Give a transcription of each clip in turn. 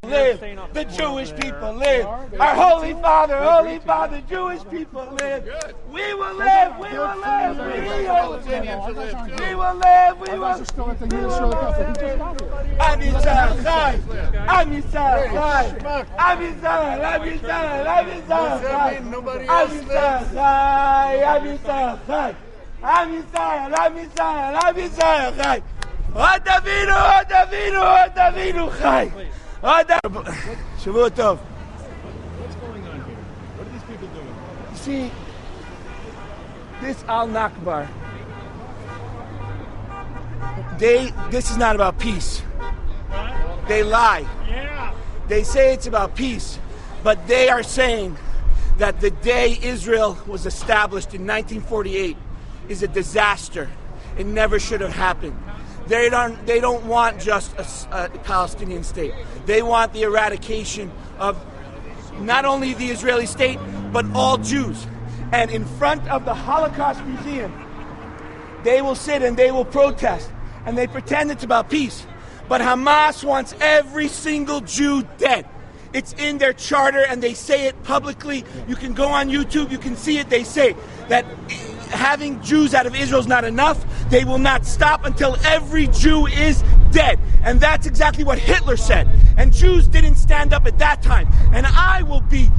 Live. The Jewish people live. Our Holy Father, Jewish people live. We will live. We will live. We will live. We will live. Am Yisrael Chai. Am Yisrael Chai. Am Yisrael. Am Yisrael. Am Yisrael Chai. Am Yisrael Chai. Am Yisrael Chai. Am Yisrael. Am Yisrael. Am Yisrael Chai. Od Avinu. Od Avinu. Od Avinu Chai. Shavua Tov. What's going on here? What are these people doing? See, this Nakba, this is not about peace. They lie. Yeah. They say it's about peace, but they are saying that the day Israel was established in 1948 is a disaster. It never should have happened. They don't want just a Palestinian state. They want the eradication of not only the Israeli state, but all Jews. And in front of the Holocaust Museum, they will sit and they will protest. And they pretend it's about peace. But Hamas wants every single Jew dead. It's in their charter and they say it publicly. You can go on YouTube, you can see it. They say that having Jews out of Israel is not enough. They will not stop until every Jew is dead. And that's exactly what Hitler said. And Jews didn't stand up at that time. And I will be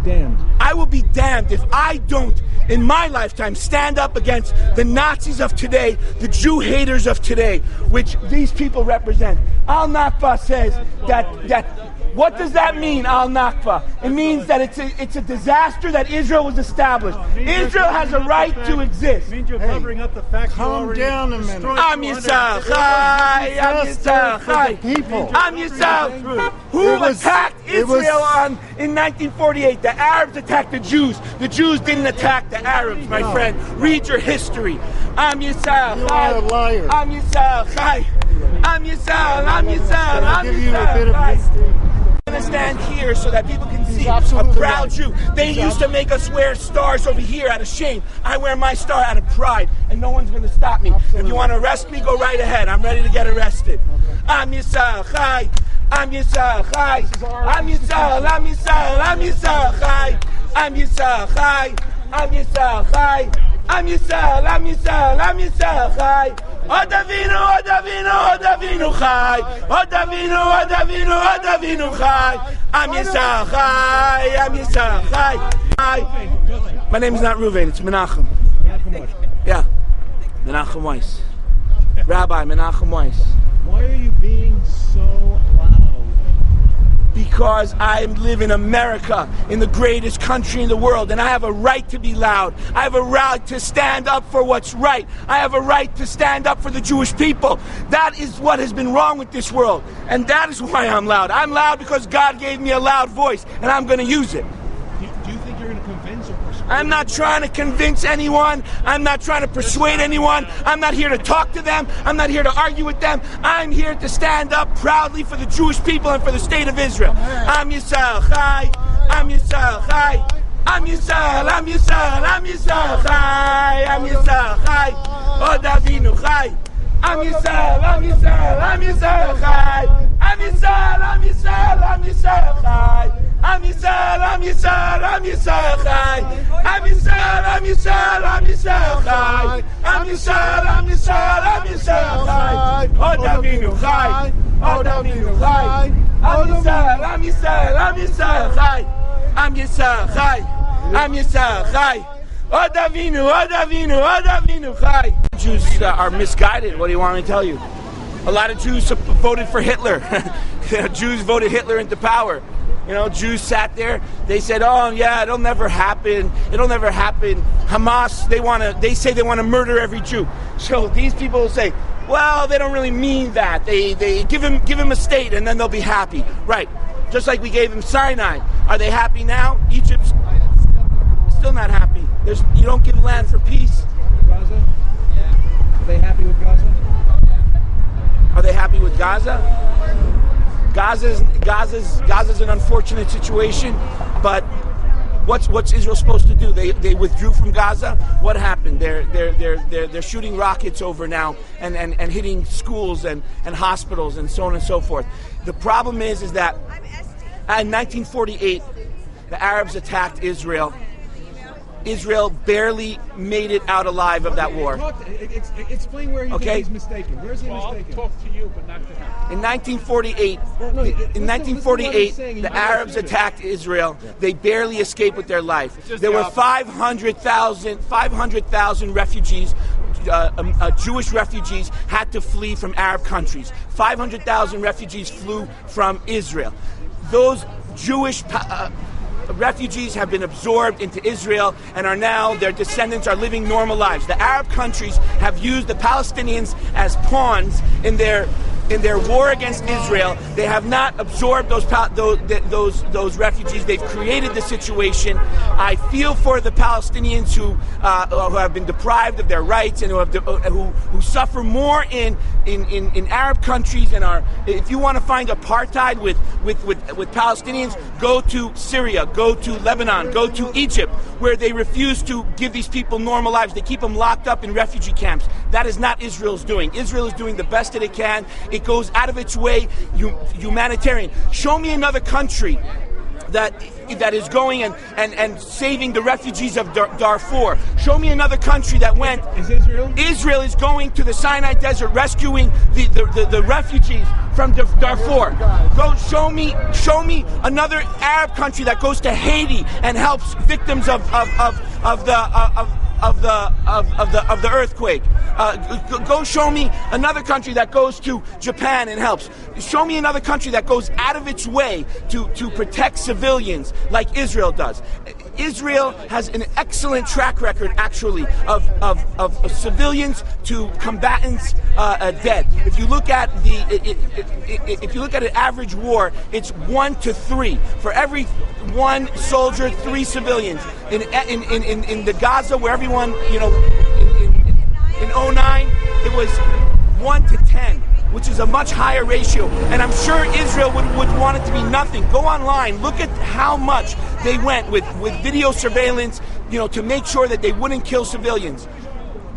damned. I will be damned if I don't, in my lifetime, stand up against the Nazis of today, the Jew haters of today, which these people represent. Al Nakba says that what does that mean, Al Nakba? It means that it's a disaster that Israel was established. Israel has a right to exist. It means you're covering up the fact. Calm down a minute. Am Yisrael Chai. Am Yisrael Chai. Am Yisrael. Who attacked Israel in 1948? The Arabs attacked the Jews. The Jews didn't attack the Arabs, my friend. Read your history. Am Yisrael Chai. You are a liar. Am Yisrael Chai. Am Yisrael. Am Yisrael. I'll give you a bit of history. I'm going to stand here so that people can see a proud Jew. They used to make us wear stars over here out of shame. I wear my star out of pride, and no one's going to stop me. If you want to arrest me, go right ahead. I'm ready to get arrested. Am Yisrael Chai. Am Yisrael Chai. Am Yisrael. Am Yisrael. Am Yisrael Chai. Am Yisrael Chai. Am Yisrael Chai. Am Yisrael. Am Yisrael. Am Yisrael Chai. Od Avinu, Od Avinu, Od Avinu Chai. Od Avinu, Od Avinu, Od Avinu Chai. Am Yisrael Chai. Am Yisrael Chai. My name's not Ruvain, it's Menachem. Yeah, Menachem Weiss. Rabbi Menachem Weiss. Why are you being so loud? Because I live in America, in the greatest country in the world, and I have a right to be loud. I have a right to stand up for what's right. I have a right to stand up for the Jewish people. That is what has been wrong with this world, and that is why I'm loud. I'm loud because God gave me a loud voice, and I'm going to use it. Do you think you're going to convince or persuade? I'm not trying to convince anyone. I'm not trying to persuade anyone. I'm not here to talk to them. I'm not here to argue with them. I'm here to stand up proudly for the Jewish people and for the state of Israel. Am Yisrael Chai. Am Yisrael Chai. Am Yisrael. Am Yisrael. Am Yisrael Chai. Am Yisrael Chai. Od Avinu Chai. Am Yisrael. Am Yisrael. Am Yisrael Chai. Am Yisrael. Am Yisrael. Am Yisrael Chai. Am Yisrael, Am Yisrael, Am Yisrael Chai. Am Yisrael, Am Yisrael, Am Yisrael Chai. Am Yisrael, Am Yisrael, Am Yisrael Chai. Od Avinu Chai. Od Avinu Chai. Am Yisrael, Am Yisrael, Am Yisrael Chai. Am Yisrael Chai. Am Yisrael Chai. Od Avinu, Od Avinu, Od Avinu Chai. Jews are misguided. What do you want me to tell you? A lot of Jews voted for Hitler. Jews voted Hitler into power. You know, Jews sat there, they said, oh yeah, it'll never happen, it'll never happen. Hamas, they say they want to murder every Jew. So these people say, well, they don't really mean that. They give him a state and then they'll be happy. Right. Just like we gave him Sinai. Are they happy now? Egypt's still not happy. You don't give land for peace. Gaza? Yeah. Are they happy with Gaza? Are they happy with Gaza? Gaza's an unfortunate situation, but what's Israel supposed to do? They withdrew from Gaza. What happened? They're shooting rockets over now and hitting schools and hospitals and so on and so forth. The problem is that in 1948 the Arabs attacked Israel. Israel barely made it out alive of that war. Explain where you think he's mistaken. Where is he mistaken? I'll talk to you, but not to him. In 1948, the Arabs attacked Israel. They barely escaped with their life. There were 500,000 refugees. Jewish refugees had to flee from Arab countries. 500,000 refugees flew from Israel. Those Jewish refugees have been absorbed into Israel and are now, their descendants are living normal lives. The Arab countries have used the Palestinians as pawns in their war against Israel. They have not absorbed those refugees. They've created the situation. I feel for the Palestinians who have been deprived of their rights and who suffer more in Arab countries and are. If you want to find apartheid with Palestinians, go to Syria, go to Lebanon, go to Egypt, where they refuse to give these people normal lives. They keep them locked up in refugee camps. That is not Israel's doing. Israel is doing the best that it can. It goes out of its way, humanitarian. Show me another country that is going and saving the refugees of Darfur. Show me another country that went. Is Israel? Israel is going to the Sinai Desert, rescuing the refugees from Darfur. Go show me another Arab country that goes to Haiti and helps victims of the earthquake. Go show me another country that goes to Japan and helps. Show me another country that goes out of its way to protect civilians like Israel does. Israel has an excellent track record, actually, of civilians to combatants dead. If you look at an average war, it's 1 to 3. For every one soldier, 3 civilians. In the Gaza, where everyone, in 09, it was 1 to 10. Which is a much higher ratio. And I'm sure Israel would want it to be nothing. Go online, look at how much they went with video surveillance, to make sure that they wouldn't kill civilians.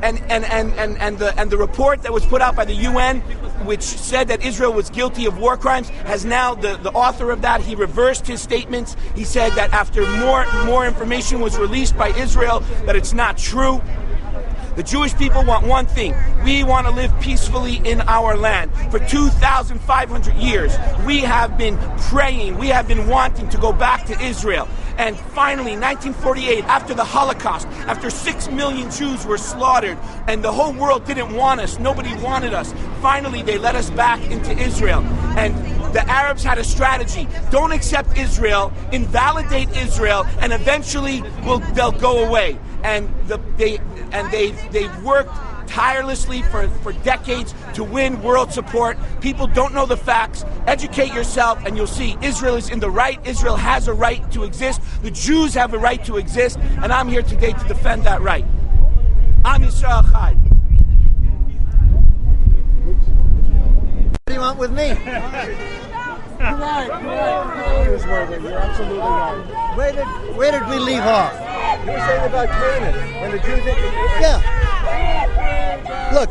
And the report that was put out by the UN, which said that Israel was guilty of war crimes, has now, the author of that, he reversed his statements. He said that after more information was released by Israel, that it's not true. The Jewish people want one thing. We want to live peacefully in our land. For 2,500 years, we have been praying, we have been wanting to go back to Israel. And finally, 1948, after the Holocaust, after 6 million Jews were slaughtered, and the whole world didn't want us, nobody wanted us, finally they let us back into Israel. And the Arabs had a strategy. Don't accept Israel, invalidate Israel, and eventually they'll go away. And they've worked tirelessly for decades to win world support. People don't know the facts. Educate yourself and you'll see Israel is in the right. Israel has a right to exist. The Jews have a right to exist. And I'm here today to defend that right. Am Yisrael Chai. What do you want with me? You're right. You're absolutely right. Where did we leave off? You were saying about Canaan, when the Jews... Yeah. Look,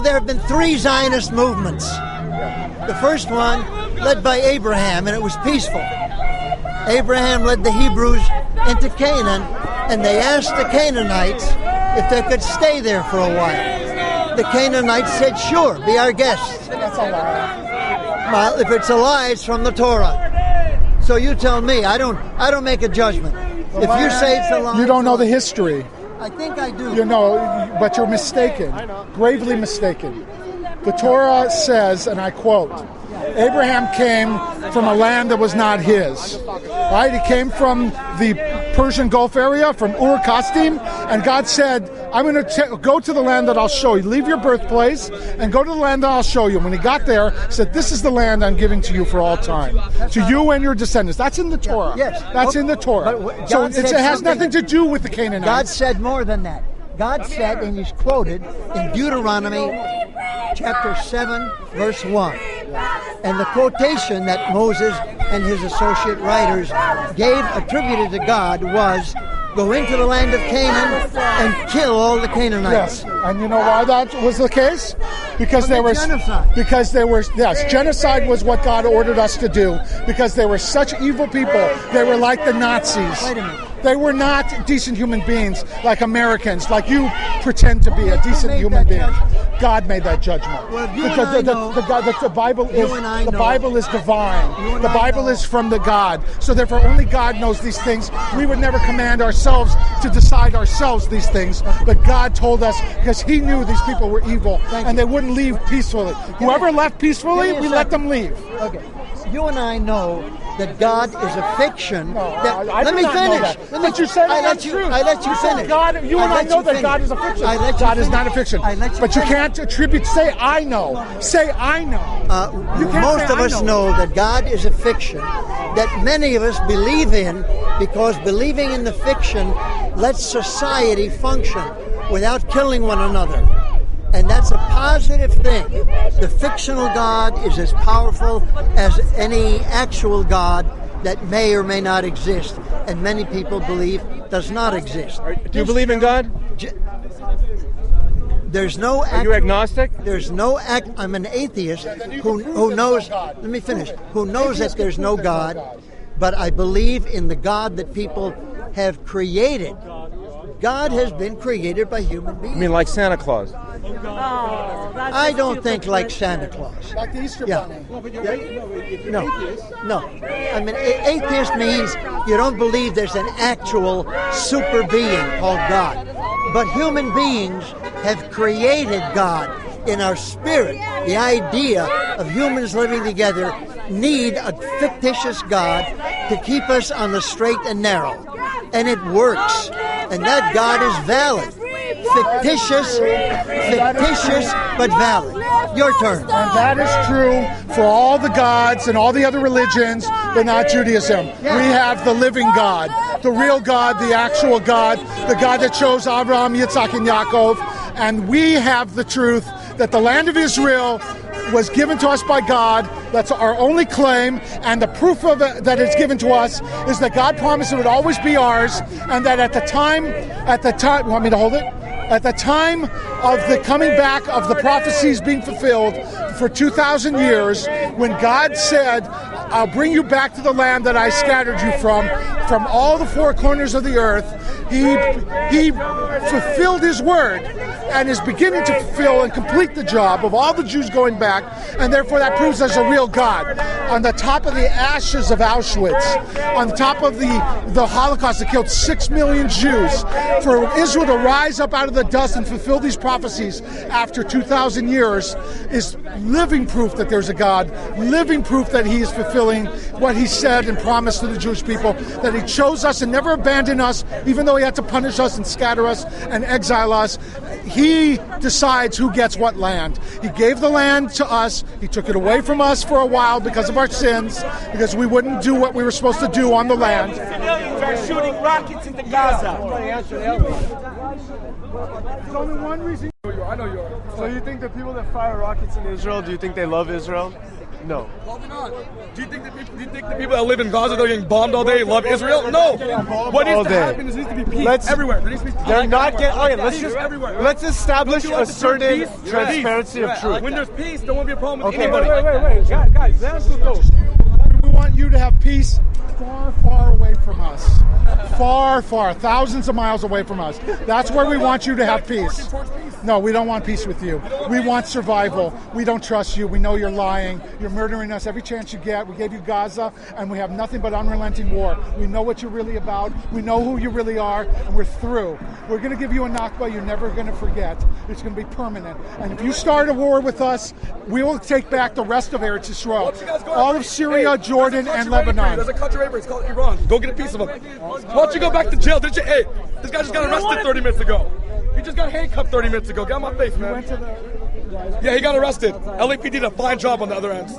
there have been 3 Zionist movements. The first one led by Abraham, and it was peaceful. Abraham led the Hebrews into Canaan, and they asked the Canaanites if they could stay there for a while. The Canaanites said, sure, be our guests. That's a lie. Well, if it's a lie, it's from the Torah. So you tell me. I don't make a judgment. If you say it's a lie, you don't know the history. I think I do. But you're mistaken. Gravely mistaken. The Torah says, and I quote, Abraham came from a land that was not his. Right? He came from the Persian Gulf area, from Ur Kasdim, and God said, I'm going to go to the land that I'll show you. Leave your birthplace and go to the land that I'll show you. And when he got there, he said, this is the land I'm giving to you for all time, to you and your descendants. That's in the Torah. Yes. That's in the Torah. So it has nothing to do with the Canaanites. God said more than that. God said, and he's quoted in Deuteronomy chapter 7, verse 1. And the quotation that Moses and his associate writers gave attributed to God was, go into the land of Canaan and kill all the Canaanites. Yes, and you know why that was the case? Because there was genocide. Genocide was what God ordered us to do. Because they were such evil people. They were like the Nazis. Wait a minute. They were not decent human beings like Americans, like you pretend to be a decent human being. God made that judgment. Well, the Bible is divine. The Bible is from the God. So therefore, only God knows these things. We would never command ourselves to decide ourselves these things. But God told us because He knew these people were evil and they wouldn't leave peacefully. Whoever left peacefully, we let them leave. Okay. You and I know that God is a fiction. Let me finish. But you said that's true. I let you finish. God, you and I know that God is a fiction. God is not a fiction. But you can't attribute. Say I know. Say I know. Most of us know that God is a fiction that many of us believe in because believing in the fiction lets society function without killing one another. And that's a positive thing. The fictional God is as powerful as any actual God that may or may not exist, and many people believe does not exist. Do you believe in God? There's no. Are you agnostic? There's no. I'm an atheist who knows. Let me finish. Who knows that there's no God, but I believe in the God that people have created. God has been created by human beings. I mean, like Santa Claus. I don't think like Santa Claus. Like the Easter Bunny. No. I mean, atheist means you don't believe there's an actual super being called God. But human beings have created God in our spirit. The idea of humans living together need a fictitious God to keep us on the straight and narrow. And it works. And that God is valid. Fictitious, but valid. Your turn. And that is true for all the gods and all the other religions, but not Judaism. We have the living God, the real God, the actual God, the God that chose Abraham, Yitzhak, and Yaakov. And we have the truth that the land of Israel was given to us by God. That's our only claim, and the proof of it that it's given to us is that God promised it would always be ours, and that at the time, you want me to hold it? At the time of the coming back of the prophecies being fulfilled for 2,000 years, when God said, I'll bring you back to the land that I scattered you from all the four corners of the earth, he fulfilled his word and is beginning to fulfill and complete the job of all the Jews going back, and therefore that proves there's a real God. On the top of the ashes of Auschwitz, on the top of the Holocaust that killed 6 million Jews, for Israel to rise up out of the dust and fulfill these prophecies after 2,000 years is living proof that there's a God, living proof that He is fulfilling what He said and promised to the Jewish people, that He chose us and never abandoned us, even though He had to punish us and scatter us and exile us. He decides who gets what land. He gave the land to us. He took it away from us for a while because of our sins, because we wouldn't do what we were supposed to do on the land. Civilians are shooting rockets into Gaza. There's only one reason. I know you are. So you think the people that fire rockets in Israel, do you think they love Israel? No. Probably not. Do you think the people that live in Gaza, they're getting bombed all day, love Israel? No. What needs to happen is there needs to be peace everywhere. There needs to be peace. They're not getting. Okay, everywhere. let's establish a certain transparency of truth. When there's peace, there won't be a problem with anybody. Wait. Guys, that's the thing. We want you to have peace far away from us. Far, thousands of miles away from us. That's where we want you to have peace. No, we don't want peace with you. We want survival. We don't trust you. We know you're lying. You're murdering us every chance you get. We gave you Gaza, and we have nothing but unrelenting war. We know what you're really about. We know who you really are, and we're through. We're going to give you a Nakba you're never going to forget. It's going to be permanent. And if you start a war with us, we will take back the rest of Eretz Yisrael. All of Syria, Jordan, and Lebanon. There's a country right here. It's called Iran. Go get a piece of them. Why don't you go back to jail? This guy just got arrested 30 minutes ago. He just got handcuffed 30 minutes ago. Get on my face, man. Yeah, he got arrested. LAPD did a fine job on the other end.